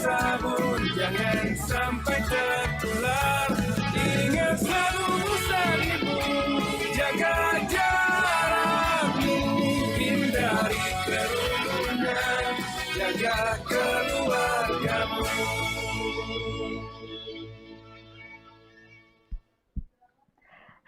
sabun, jangan sampai tertular. Ingat selalu usah ibu, jaga jarakmu, hindari kerumunan, jaga keluargamu.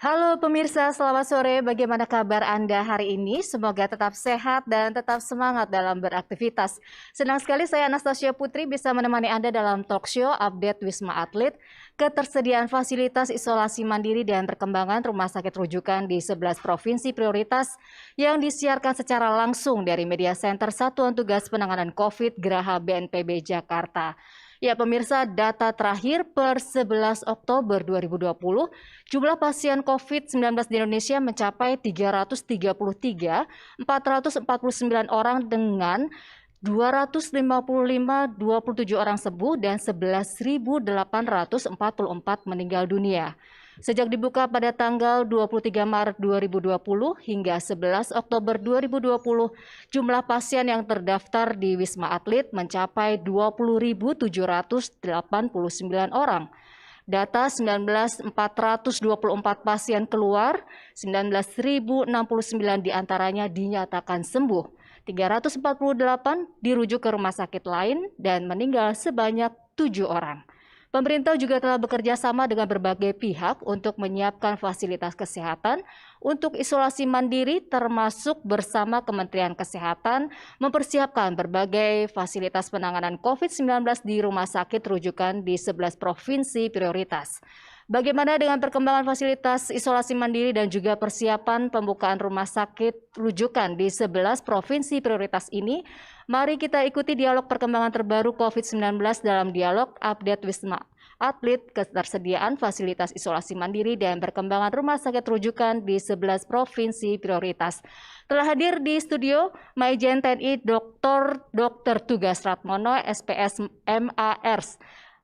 Halo pemirsa, selamat sore. Bagaimana kabar Anda hari ini? Semoga tetap sehat dan tetap semangat dalam beraktivitas. Senang sekali saya Anastasia Putri bisa menemani Anda dalam talk show update Wisma Atlet, ketersediaan fasilitas isolasi mandiri dan perkembangan rumah sakit rujukan di 11 provinsi prioritas yang disiarkan secara langsung dari Media Center Satuan Tugas Penanganan COVID Geraha BNPB Jakarta. Ya pemirsa, data terakhir per 11 Oktober 2020, jumlah pasien COVID-19 di Indonesia mencapai 333.449 orang dengan 257 orang sembuh dan 11.844 meninggal dunia. Sejak dibuka pada tanggal 23 Maret 2020 hingga 11 Oktober 2020, jumlah pasien yang terdaftar di Wisma Atlet mencapai 20.789 orang. Data 19.424 pasien keluar, 19.069 diantaranya dinyatakan sembuh, 348 dirujuk ke rumah sakit lain dan meninggal sebanyak 7 orang. Pemerintah juga telah bekerja sama dengan berbagai pihak untuk menyiapkan fasilitas kesehatan untuk isolasi mandiri termasuk bersama Kementerian Kesehatan mempersiapkan berbagai fasilitas penanganan COVID-19 di rumah sakit rujukan di 11 provinsi prioritas. Bagaimana dengan perkembangan fasilitas isolasi mandiri dan juga persiapan pembukaan rumah sakit rujukan di 11 provinsi prioritas ini? Mari kita ikuti dialog perkembangan terbaru COVID-19 dalam dialog update Wisma Atlet, ketersediaan fasilitas isolasi mandiri dan perkembangan rumah sakit rujukan di 11 provinsi prioritas. Telah hadir di studio Maijen TNI Dr. Tugas Ratmono, SPS MARS.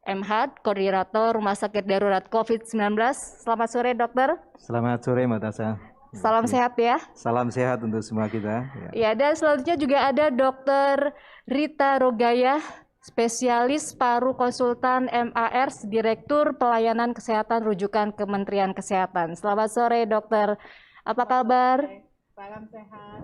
MHAD, Koordinator Rumah Sakit Darurat COVID-19. Selamat sore, Dokter. Selamat sore, Mbak Tasya. Salam sehat ya. Salam sehat untuk semua kita. Ya, dan selanjutnya juga ada Dokter Rita Rogaya, spesialis paru konsultan MARS, Direktur Pelayanan Kesehatan Rujukan Kementerian Kesehatan. Selamat sore, Dokter. Apa kabar? Salam sehat.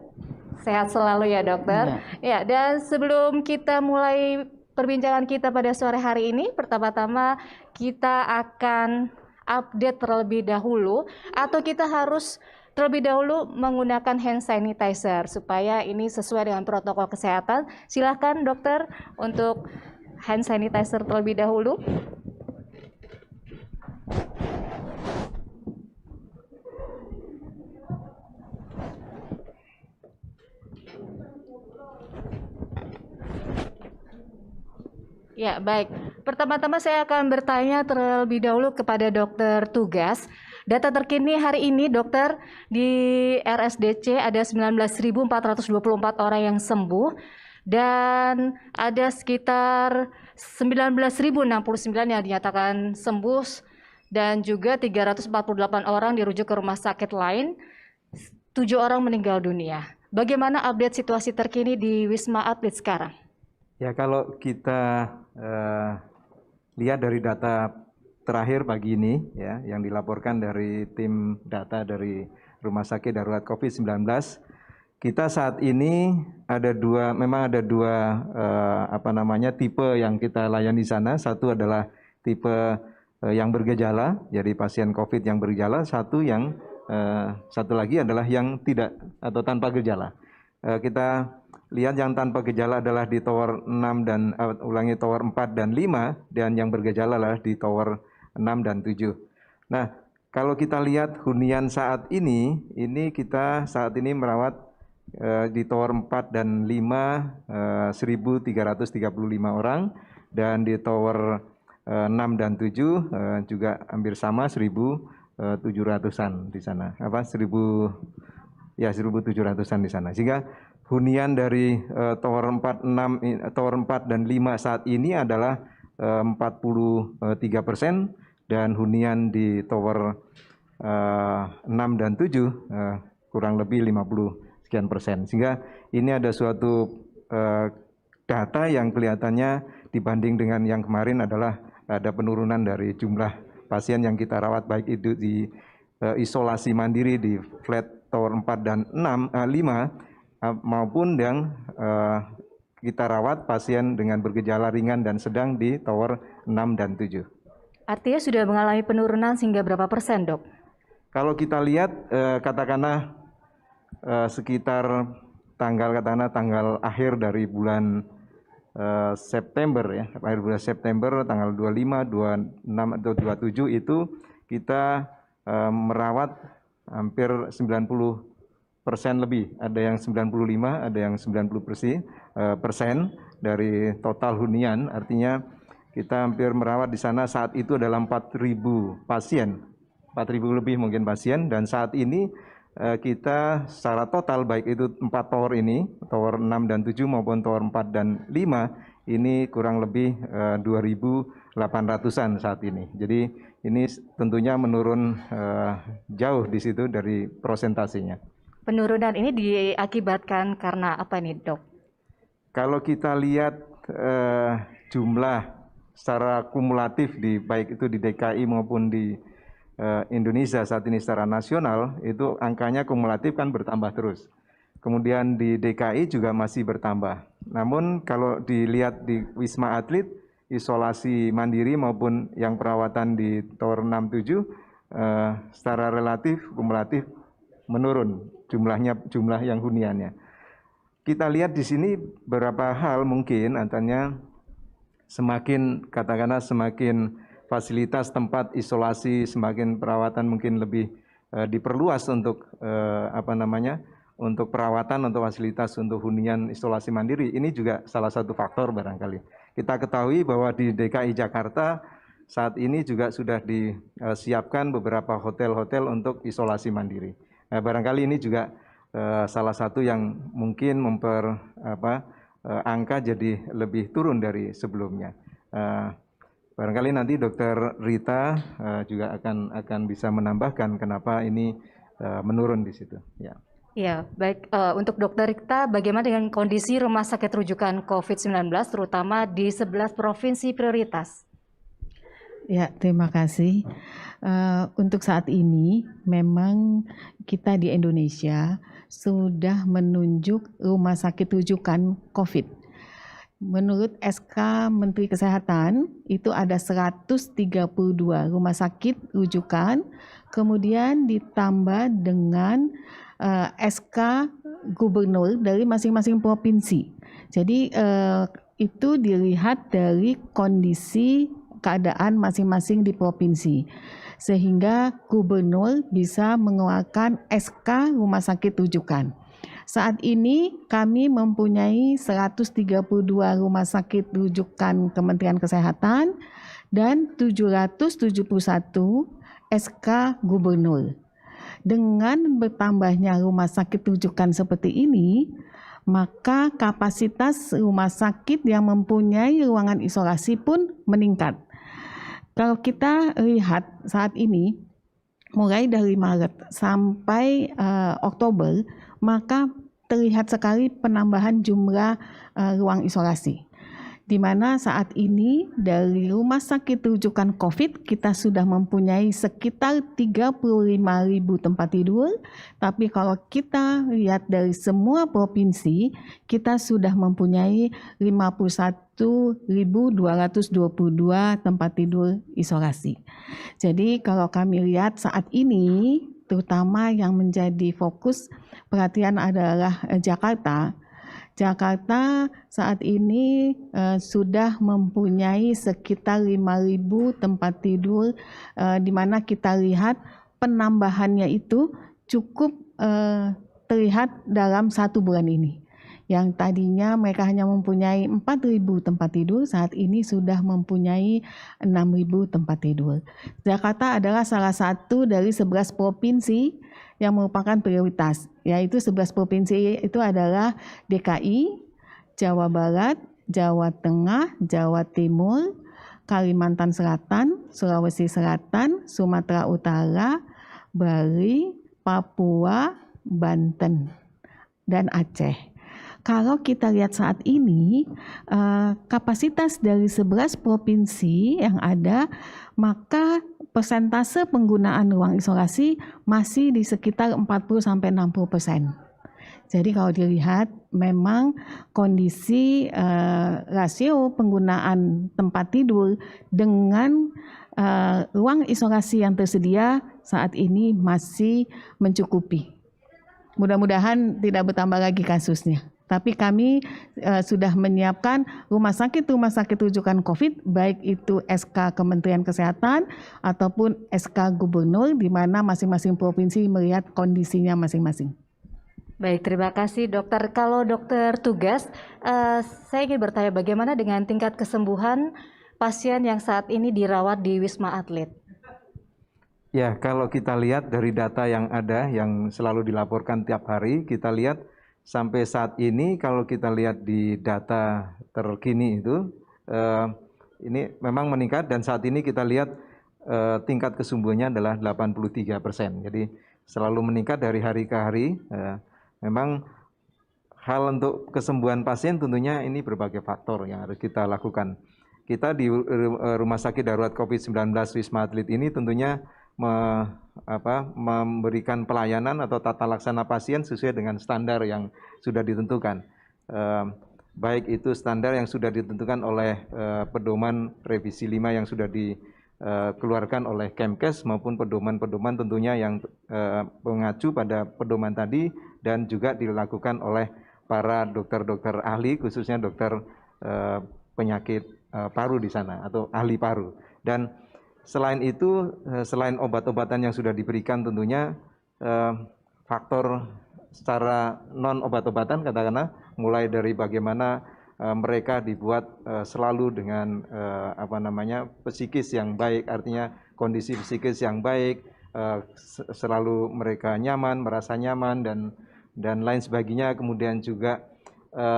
Sehat selalu ya, Dokter. Ya, dan sebelum kita mulai perbincangan kita pada sore hari ini, pertama-tama kita akan update terlebih dahulu atau kita harus terlebih dahulu menggunakan hand sanitizer supaya ini sesuai dengan protokol kesehatan. Silakan dokter untuk hand sanitizer terlebih dahulu. Ya, baik. Pertama-tama saya akan bertanya terlebih dahulu kepada dokter tugas. Data terkini hari ini, dokter, di RSDC ada 19.424 orang yang sembuh dan ada sekitar 19.069 yang dinyatakan sembuh dan juga 348 orang dirujuk ke rumah sakit lain, 7 orang meninggal dunia. Bagaimana update situasi terkini di Wisma Atlet sekarang? Ya, kalau kita lihat dari data terakhir pagi ini, ya, yang dilaporkan dari tim data dari Rumah Sakit Darurat COVID-19, kita saat ini memang ada dua tipe yang kita layani di sana. Satu adalah tipe yang bergejala, jadi pasien COVID yang bergejala. Satu lagi adalah yang tidak atau tanpa gejala. Kita lihat yang tanpa gejala adalah di tower 6 dan tower 4 dan 5, dan yang bergejala adalah di tower 6 dan 7. Nah, kalau kita lihat hunian saat ini kita saat ini merawat di tower 4 dan 5 1.335 orang, dan di tower 6 dan 7 juga hampir sama 1.700-an di sana. 1.700-an di sana. Sehingga hunian dari tower 4 dan 5 saat ini adalah 43%, dan hunian di tower 6 dan 7 kurang lebih 50 sekian persen. Sehingga ini ada suatu data yang kelihatannya dibanding dengan yang kemarin adalah ada penurunan dari jumlah pasien yang kita rawat baik itu di isolasi mandiri di flat tower 4 dan 5 maupun yang kita rawat pasien dengan bergejala ringan dan sedang di tower 6 dan 7. Artinya sudah mengalami penurunan sehingga berapa persen, Dok? Kalau kita lihat katakanlah sekitar tanggal akhir dari bulan September ya, akhir bulan September tanggal 25, 26 atau 27 itu kita merawat hampir 90% lebih, ada yang 95, ada yang 90% dari total hunian, artinya kita hampir merawat di sana saat itu adalah 4.000 pasien, 4.000 lebih mungkin pasien, dan saat ini kita secara total baik itu 4 tower ini, tower 6 dan 7 maupun tower 4 dan 5, ini kurang lebih 2.800-an saat ini. Jadi ini tentunya menurun jauh di situ dari prosentasenya. Penurunan ini diakibatkan karena apa nih, Dok? Kalau kita lihat jumlah secara kumulatif baik itu di DKI maupun di Indonesia saat ini secara nasional, itu angkanya kumulatif kan bertambah terus. Kemudian di DKI juga masih bertambah. Namun kalau dilihat di Wisma Atlet, isolasi mandiri maupun yang perawatan di Tower 6-7 secara relatif kumulatif menurun jumlah yang huniannya. Kita lihat di sini beberapa hal mungkin antara semakin fasilitas tempat isolasi, semakin perawatan mungkin lebih diperluas untuk untuk perawatan, untuk fasilitas, untuk hunian isolasi mandiri. Ini juga salah satu faktor barangkali. Kita ketahui bahwa di DKI Jakarta saat ini juga sudah disiapkan beberapa hotel-hotel untuk isolasi mandiri. Nah, barangkali ini juga salah satu yang mungkin angka jadi lebih turun dari sebelumnya. Barangkali nanti Dr. Rita juga akan bisa menambahkan kenapa ini menurun di situ. Ya. Ya, baik. Untuk Dr. Rita, bagaimana dengan kondisi rumah sakit rujukan COVID-19, terutama di 11 provinsi prioritas? Ya, terima kasih. Untuk saat ini, memang kita di Indonesia sudah menunjuk rumah sakit rujukan COVID. Menurut SK Menteri Kesehatan, itu ada 132 rumah sakit rujukan, kemudian ditambah dengan SK Gubernur dari masing-masing provinsi. Jadi itu dilihat dari kondisi keadaan masing-masing di provinsi. Sehingga Gubernur bisa mengeluarkan SK rumah sakit rujukan. Saat ini kami mempunyai 132 rumah sakit rujukan Kementerian Kesehatan dan 771 SK Gubernur. Dengan bertambahnya rumah sakit rujukan seperti ini, maka kapasitas rumah sakit yang mempunyai ruangan isolasi pun meningkat. Kalau kita lihat saat ini, mulai dari Maret sampai Oktober, maka terlihat sekali penambahan jumlah ruang isolasi. Di mana saat ini dari rumah sakit rujukan COVID kita sudah mempunyai sekitar 35.000 tempat tidur, tapi kalau kita lihat dari semua provinsi kita sudah mempunyai 51.222 tempat tidur isolasi. Jadi kalau kami lihat saat ini terutama yang menjadi fokus perhatian adalah Jakarta. Jakarta saat ini sudah mempunyai sekitar 5.000 tempat tidur, di mana kita lihat penambahannya itu cukup terlihat dalam 1 bulan ini. Yang tadinya mereka hanya mempunyai 4.000 tempat tidur, saat ini sudah mempunyai 6.000 tempat tidur. Jakarta adalah salah satu dari 11 provinsi yang merupakan prioritas, yaitu 11 provinsi itu adalah DKI, Jawa Barat, Jawa Tengah, Jawa Timur, Kalimantan Selatan, Sulawesi Selatan, Sumatera Utara, Bali, Papua, Banten, dan Aceh. Kalau kita lihat saat ini kapasitas dari 11 provinsi yang ada, maka persentase penggunaan ruang isolasi masih di sekitar 40-60%. Jadi kalau dilihat memang kondisi rasio penggunaan tempat tidur dengan ruang isolasi yang tersedia saat ini masih mencukupi. Mudah-mudahan tidak bertambah lagi kasusnya. Tapi kami sudah menyiapkan rumah sakit rujukan COVID, baik itu SK Kementerian Kesehatan ataupun SK Gubernur, di mana masing-masing provinsi melihat kondisinya masing-masing. Baik, terima kasih dokter. Kalau dokter tugas, saya ingin bertanya bagaimana dengan tingkat kesembuhan pasien yang saat ini dirawat di Wisma Atlet? Ya, kalau kita lihat dari data yang ada, yang selalu dilaporkan tiap hari, kita lihat sampai saat ini kalau kita lihat di data terkini itu, ini memang meningkat dan saat ini kita lihat tingkat kesembuhannya adalah 83%. Jadi selalu meningkat dari hari ke hari. Memang hal untuk kesembuhan pasien tentunya ini berbagai faktor yang harus kita lakukan. Kita di Rumah Sakit Darurat COVID-19 Wisma Atlet ini tentunya memberikan pelayanan atau tata laksana pasien sesuai dengan standar yang sudah ditentukan. Baik itu standar yang sudah ditentukan oleh pedoman revisi 5 yang sudah dikeluarkan oleh Kemkes maupun pedoman-pedoman tentunya yang mengacu pada pedoman tadi dan juga dilakukan oleh para dokter-dokter ahli, khususnya dokter penyakit paru di sana atau ahli paru. Dan selain itu, selain obat-obatan yang sudah diberikan tentunya faktor secara non obat-obatan katakanlah mulai dari bagaimana mereka dibuat selalu dengan psikis yang baik, artinya kondisi psikis yang baik, selalu mereka nyaman, merasa nyaman dan lain sebagainya. Kemudian juga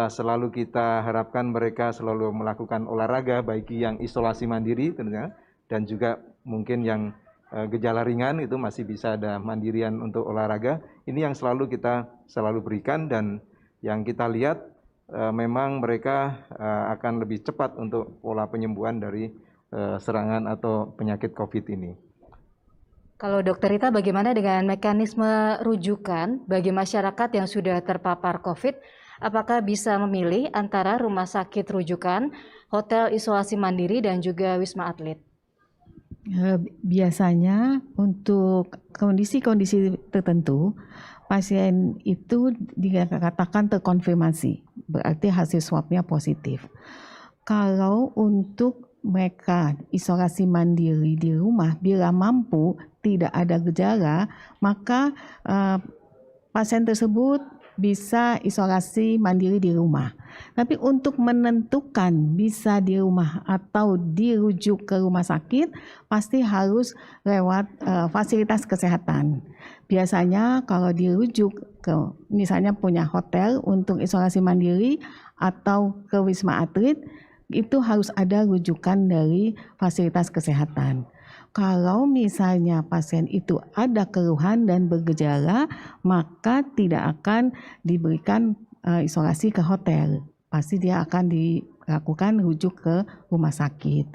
selalu kita harapkan mereka selalu melakukan olahraga, baik yang isolasi mandiri tentunya dan juga mungkin yang gejala ringan itu masih bisa ada mandirian untuk olahraga. Ini yang kita selalu berikan dan yang kita lihat memang mereka akan lebih cepat untuk pola penyembuhan dari serangan atau penyakit COVID ini. Kalau Dokter Rita, bagaimana dengan mekanisme rujukan bagi masyarakat yang sudah terpapar COVID? Apakah bisa memilih antara rumah sakit rujukan, hotel isolasi mandiri, dan juga Wisma Atlet? Biasanya untuk kondisi-kondisi tertentu, pasien itu dikatakan terkonfirmasi, berarti hasil swabnya positif. Kalau untuk mereka isolasi mandiri di rumah, bila mampu tidak ada gejala, maka pasien tersebut bisa isolasi mandiri di rumah. Tapi untuk menentukan bisa di rumah atau dirujuk ke rumah sakit, pasti harus lewat fasilitas kesehatan. Biasanya kalau dirujuk ke misalnya punya hotel untuk isolasi mandiri atau ke Wisma Atlet, itu harus ada rujukan dari fasilitas kesehatan. Kalau misalnya pasien itu ada keluhan dan bergejala, maka tidak akan diberikan isolasi ke hotel. Pasti dia akan dilakukan rujuk ke rumah sakit.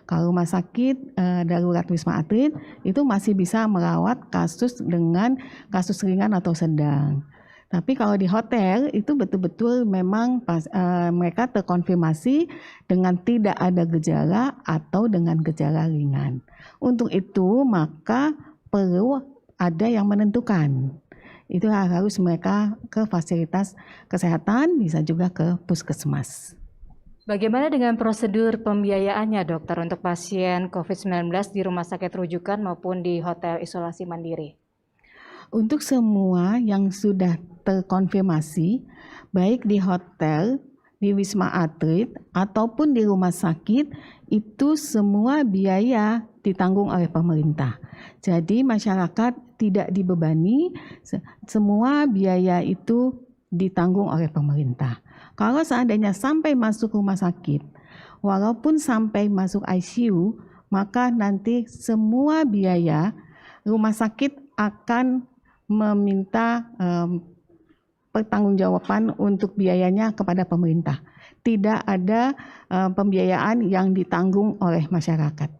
Kalau rumah sakit darurat Wisma Atlet itu masih bisa merawat kasus dengan kasus ringan atau sedang. Tapi kalau di hotel itu betul-betul memang mereka terkonfirmasi dengan tidak ada gejala atau dengan gejala ringan. Untuk itu maka perlu ada yang menentukan. Itu harus mereka ke fasilitas kesehatan, bisa juga ke puskesmas. Bagaimana dengan prosedur pembiayaannya, dokter, untuk pasien COVID-19 di rumah sakit rujukan maupun di hotel isolasi mandiri? Untuk semua yang sudah terkonfirmasi, baik di hotel, di Wisma Atlet, ataupun di rumah sakit, itu semua biaya ditanggung oleh pemerintah. Jadi masyarakat tidak dibebani, semua biaya itu ditanggung oleh pemerintah. Kalau seandainya sampai masuk rumah sakit, walaupun sampai masuk ICU, maka nanti semua biaya rumah sakit akan meminta pertanggungjawaban untuk biayanya kepada pemerintah. Tidak ada pembiayaan yang ditanggung oleh masyarakat.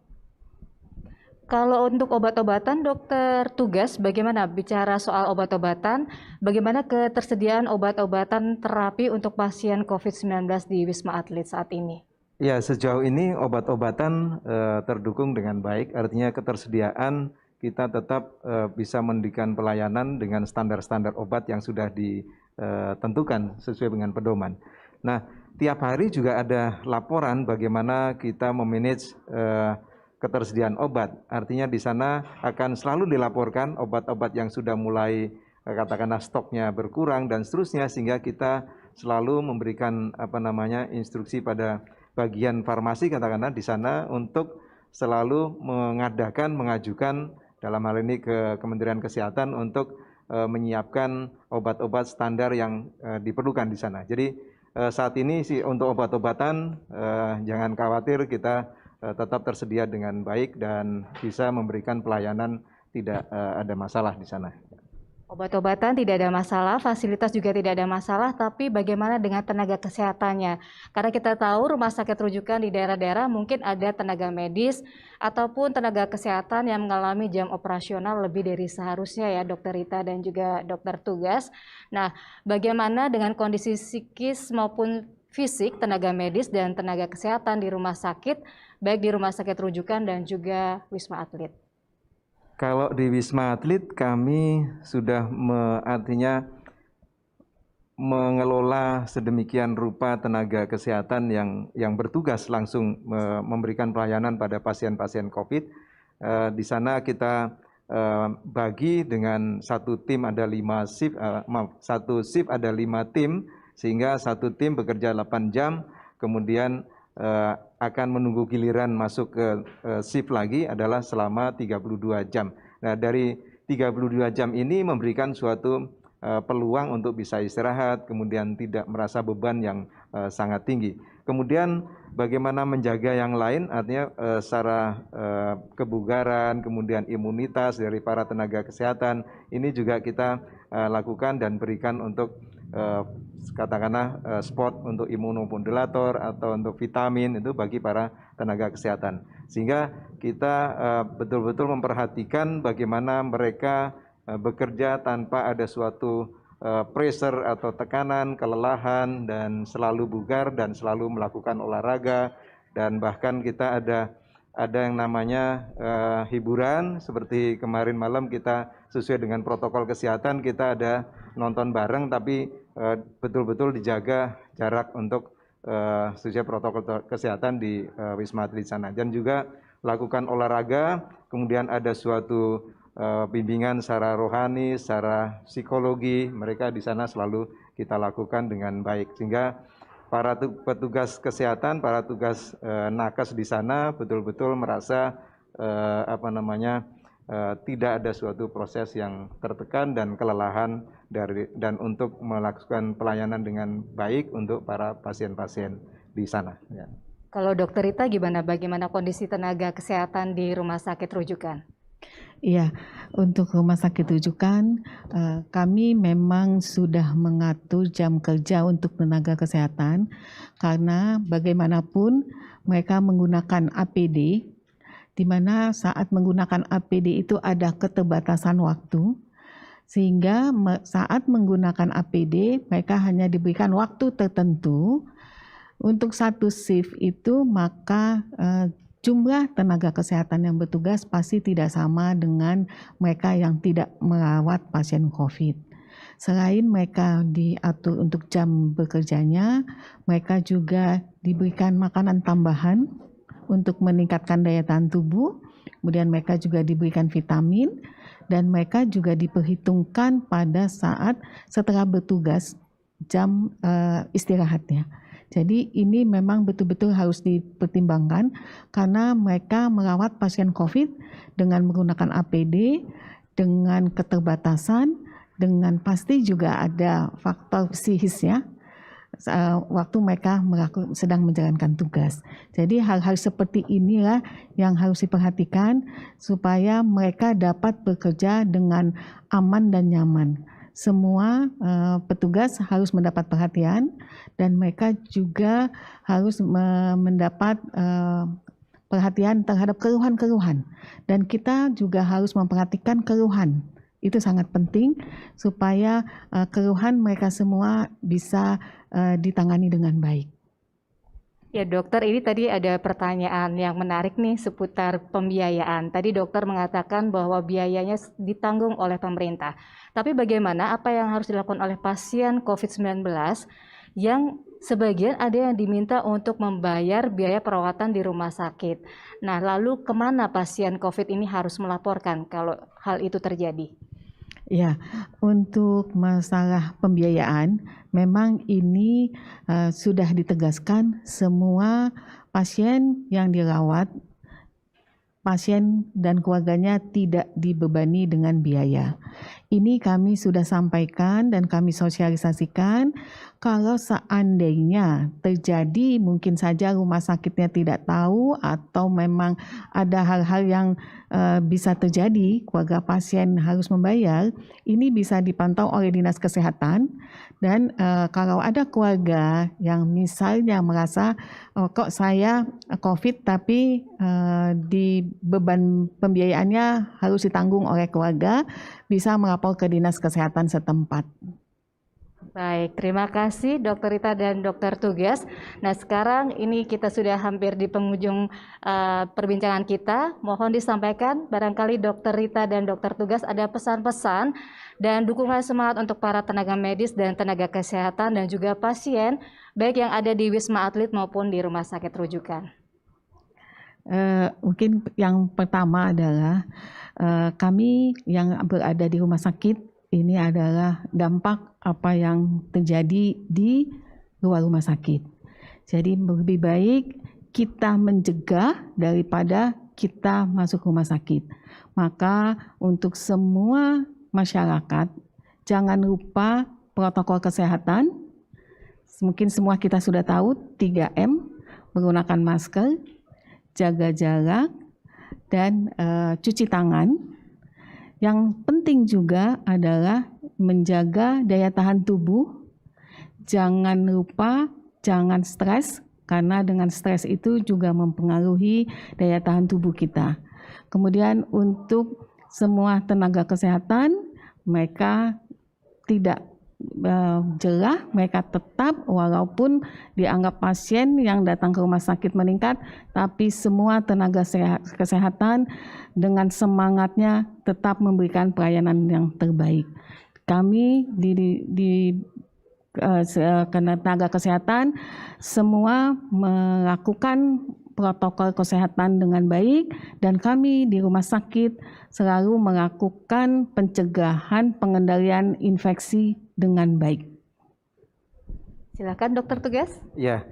Kalau untuk obat-obatan, dokter tugas bagaimana bicara soal obat-obatan, bagaimana ketersediaan obat-obatan terapi untuk pasien COVID-19 di Wisma Atlet saat ini? Ya, sejauh ini obat-obatan terdukung dengan baik, artinya ketersediaan kita tetap bisa memberikan pelayanan dengan standar-standar obat yang sudah ditentukan sesuai dengan pedoman. Nah, tiap hari juga ada laporan bagaimana kita memanage ketersediaan obat. Artinya di sana akan selalu dilaporkan obat-obat yang sudah mulai katakanlah stoknya berkurang dan seterusnya, sehingga kita selalu memberikan instruksi pada bagian farmasi katakanlah di sana untuk selalu mengajukan dalam hal ini ke Kementerian Kesehatan untuk menyiapkan obat-obat standar yang diperlukan di sana. Jadi saat ini sih untuk obat-obatan jangan khawatir, kita tetap tersedia dengan baik dan bisa memberikan pelayanan, tidak ada masalah di sana. Obat-obatan tidak ada masalah, fasilitas juga tidak ada masalah, tapi bagaimana dengan tenaga kesehatannya? Karena kita tahu rumah sakit rujukan di daerah-daerah mungkin ada tenaga medis ataupun tenaga kesehatan yang mengalami jam operasional lebih dari seharusnya ya, Dokter Rita dan juga dokter tugas. Nah, bagaimana dengan kondisi psikis maupun fisik tenaga medis dan tenaga kesehatan di rumah sakit, baik di rumah sakit rujukan dan juga Wisma Atlet? Kalau di Wisma Atlet kami sudah artinya mengelola sedemikian rupa tenaga kesehatan yang bertugas langsung memberikan pelayanan pada pasien-pasien COVID. Di sana kita bagi dengan satu tim ada 5 shift, satu shift ada 5 tim, sehingga satu tim bekerja 8 jam, kemudian akan menunggu giliran masuk ke shift lagi adalah selama 32 jam. Nah, dari 32 jam ini memberikan suatu peluang untuk bisa istirahat, kemudian tidak merasa beban yang sangat tinggi. Kemudian bagaimana menjaga yang lain, artinya secara kebugaran, kemudian imunitas dari para tenaga kesehatan, ini juga kita lakukan dan berikan untuk katakanlah spot untuk imunomodulator atau untuk vitamin itu bagi para tenaga kesehatan. Sehingga kita betul-betul memperhatikan bagaimana mereka bekerja tanpa ada suatu pressure atau tekanan, kelelahan, dan selalu bugar dan selalu melakukan olahraga, dan bahkan kita ada yang namanya hiburan, seperti kemarin malam kita sesuai dengan protokol kesehatan kita ada nonton bareng, tapi betul-betul dijaga jarak untuk sesuai protokol kesehatan di Wisma Atlet sana, dan juga lakukan olahraga, kemudian ada suatu bimbingan secara rohani, secara psikologi, mereka di sana selalu kita lakukan dengan baik, sehingga para petugas kesehatan, para tugas nakes di sana betul-betul merasa tidak ada suatu proses yang tertekan dan kelelahan dan untuk melakukan pelayanan dengan baik untuk para pasien-pasien di sana. Ya. Kalau Dokter Rita bagaimana kondisi tenaga kesehatan di rumah sakit rujukan? Iya, untuk rumah sakit rujukan kami memang sudah mengatur jam kerja untuk tenaga kesehatan, karena bagaimanapun mereka menggunakan APD, di mana saat menggunakan APD itu ada keterbatasan waktu, sehingga saat menggunakan APD mereka hanya diberikan waktu tertentu untuk satu shift itu, maka jumlah tenaga kesehatan yang bertugas pasti tidak sama dengan mereka yang tidak merawat pasien COVID. Selain mereka diatur untuk jam bekerjanya, mereka juga diberikan makanan tambahan untuk meningkatkan daya tahan tubuh, kemudian mereka juga diberikan vitamin, dan mereka juga diperhitungkan pada saat setelah bertugas jam istirahatnya. Jadi ini memang betul-betul harus dipertimbangkan, karena mereka merawat pasien COVID dengan menggunakan APD, dengan keterbatasan, dengan pasti juga ada faktor psikisnya waktu mereka sedang menjalankan tugas. Jadi hal-hal seperti inilah yang harus diperhatikan supaya mereka dapat bekerja dengan aman dan nyaman. semua petugas harus mendapat perhatian dan mereka juga harus mendapat perhatian terhadap keluhan-keluhan, dan kita juga harus memperhatikan keluhan. Itu sangat penting supaya keluhan mereka semua bisa ditangani dengan baik. Ya dokter, ini tadi ada pertanyaan yang menarik nih seputar pembiayaan. Tadi dokter mengatakan bahwa biayanya ditanggung oleh pemerintah. Tapi bagaimana apa yang harus dilakukan oleh pasien COVID-19 yang sebagian ada yang diminta untuk membayar biaya perawatan di rumah sakit. Nah, lalu kemana pasien COVID ini harus melaporkan kalau hal itu terjadi? Ya, untuk masalah pembiayaan, memang ini sudah ditegaskan semua pasien yang dirawat, pasien dan keluarganya tidak dibebani dengan biaya. Ini kami sudah sampaikan dan kami sosialisasikan. Kalau seandainya terjadi, mungkin saja rumah sakitnya tidak tahu atau memang ada hal-hal yang bisa terjadi, keluarga pasien harus membayar, ini bisa dipantau oleh Dinas Kesehatan. Dan kalau ada keluarga yang misalnya merasa kok saya COVID tapi di beban pembiayaannya harus ditanggung oleh keluarga, bisa melapor ke Dinas Kesehatan setempat. Baik, terima kasih Dr. Rita dan Dr. Tugas. Nah, sekarang ini kita sudah hampir di penghujung perbincangan kita. Mohon disampaikan, barangkali Dr. Rita dan Dr. Tugas ada pesan-pesan dan dukungan semangat untuk para tenaga medis dan tenaga kesehatan dan juga pasien, baik yang ada di Wisma Atlet maupun di rumah sakit rujukan. Mungkin yang pertama adalah kami yang berada di rumah sakit, ini adalah dampak apa yang terjadi di luar rumah sakit. Jadi lebih baik kita mencegah daripada kita masuk rumah sakit. Maka untuk semua masyarakat, jangan lupa protokol kesehatan. Mungkin semua kita sudah tahu 3M, menggunakan masker, jaga jarak, dan cuci tangan. Yang penting juga adalah menjaga daya tahan tubuh. Jangan lupa, jangan stres, karena dengan stres itu juga mempengaruhi daya tahan tubuh kita. Kemudian untuk semua tenaga kesehatan, mereka tidak jela, mereka tetap walaupun dianggap pasien yang datang ke rumah sakit meningkat, tapi semua tenaga kesehatan dengan semangatnya tetap memberikan pelayanan yang terbaik. Kami di tenaga kesehatan semua melakukan protokol kesehatan dengan baik, dan kami di rumah sakit selalu melakukan pencegahan pengendalian infeksi dengan baik. Silakan Dokter Tugas. Ya,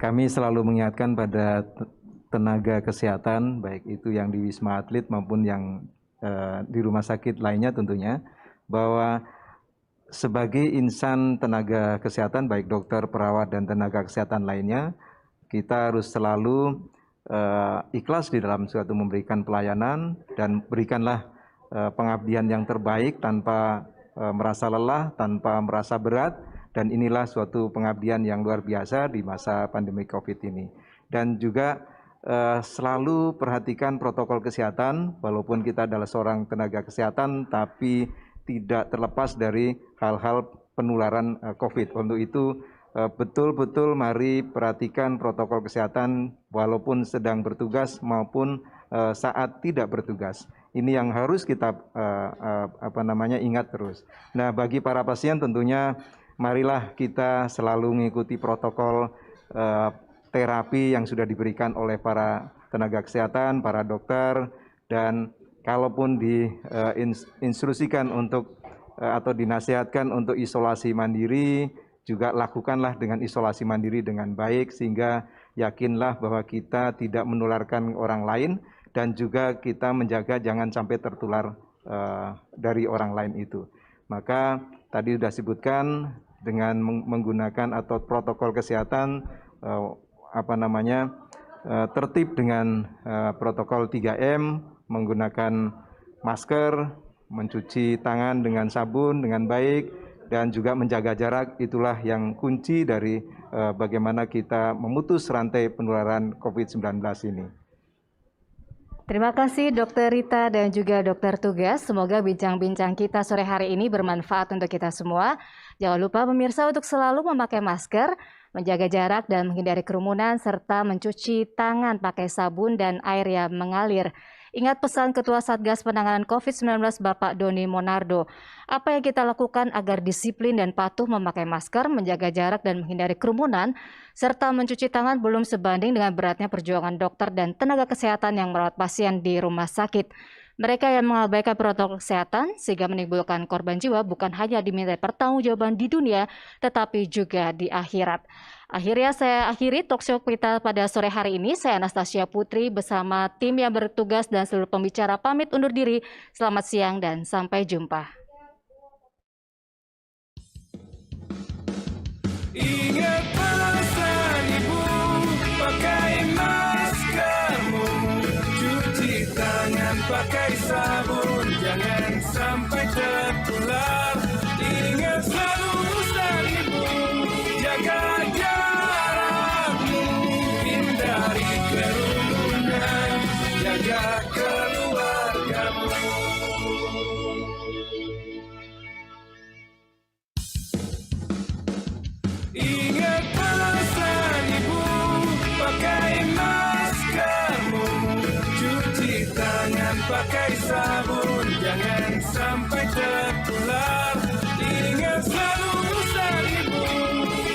kami selalu mengingatkan pada tenaga kesehatan, baik itu yang di Wisma Atlet maupun yang di rumah sakit lainnya tentunya, bahwa sebagai insan tenaga kesehatan, baik dokter, perawat, dan tenaga kesehatan lainnya, kita harus selalu ikhlas di dalam suatu memberikan pelayanan dan berikanlah pengabdian yang terbaik tanpa merasa lelah, tanpa merasa berat, dan inilah suatu pengabdian yang luar biasa di masa pandemi COVID ini. Dan juga selalu perhatikan protokol kesehatan, walaupun kita adalah seorang tenaga kesehatan, tapi tidak terlepas dari hal-hal penularan COVID. Untuk itu betul-betul mari perhatikan protokol kesehatan walaupun sedang bertugas maupun saat tidak bertugas. Ini yang harus kita ingat terus. Nah, bagi para pasien tentunya marilah kita selalu mengikuti protokol terapi yang sudah diberikan oleh para tenaga kesehatan, para dokter, dan kalaupun diinstruksikan untuk atau dinasihatkan untuk isolasi mandiri, juga lakukanlah dengan isolasi mandiri dengan baik, sehingga yakinlah bahwa kita tidak menularkan orang lain, dan juga kita menjaga jangan sampai tertular dari orang lain itu. Maka tadi sudah disebutkan dengan menggunakan atau protokol kesehatan tertib dengan protokol 3M, menggunakan masker, mencuci tangan dengan sabun dengan baik dan juga menjaga jarak. Itulah yang kunci dari bagaimana kita memutus rantai penularan COVID-19 ini. Terima kasih Dr. Rita dan juga Dr. Tugas. Semoga bincang-bincang kita sore hari ini bermanfaat untuk kita semua. Jangan lupa pemirsa untuk selalu memakai masker, menjaga jarak dan menghindari kerumunan, serta mencuci tangan pakai sabun dan air yang mengalir. Ingat pesan Ketua Satgas Penanganan COVID-19 Bapak Doni Monardo. Apa yang kita lakukan agar disiplin dan patuh memakai masker, menjaga jarak dan menghindari kerumunan, serta mencuci tangan belum sebanding dengan beratnya perjuangan dokter dan tenaga kesehatan yang merawat pasien di rumah sakit. Mereka yang mengabaikan protokol kesehatan sehingga menimbulkan korban jiwa bukan hanya diminta pertanggungjawaban di dunia, tetapi juga di akhirat. Akhirnya saya akhiri talkshow kita pada sore hari ini. Saya Anastasia Putri bersama tim yang bertugas dan seluruh pembicara pamit undur diri. Selamat siang dan sampai jumpa. Ingat pesan ibu, pakai maskermu, cuci tangan pakai sabun, jangan sampai tertular. Ingat selalu pesan ibu, jaga jarakmu, hindari kerumunan, jaga keluargamu. Ingat pesan ibu, pakai maskermu, cuci tangan pakai sabun, jangan sampai tertular. Ingat selalu pesan ibu,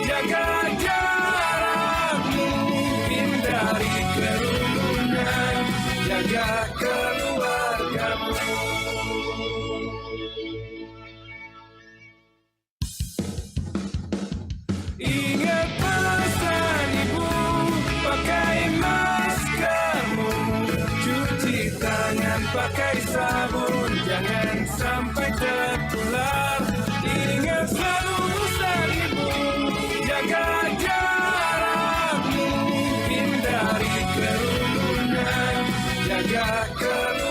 jaga jarakmu, hindari kerumunan, jaga keluargamu. Ingat pesan ibu, pakai maskermu, cuci tangan pakai sabun, jangan sampai tertular. Ingat selalu pesan ibu, jaga jarakmu, hindari kerumunan, jaga keluargamu.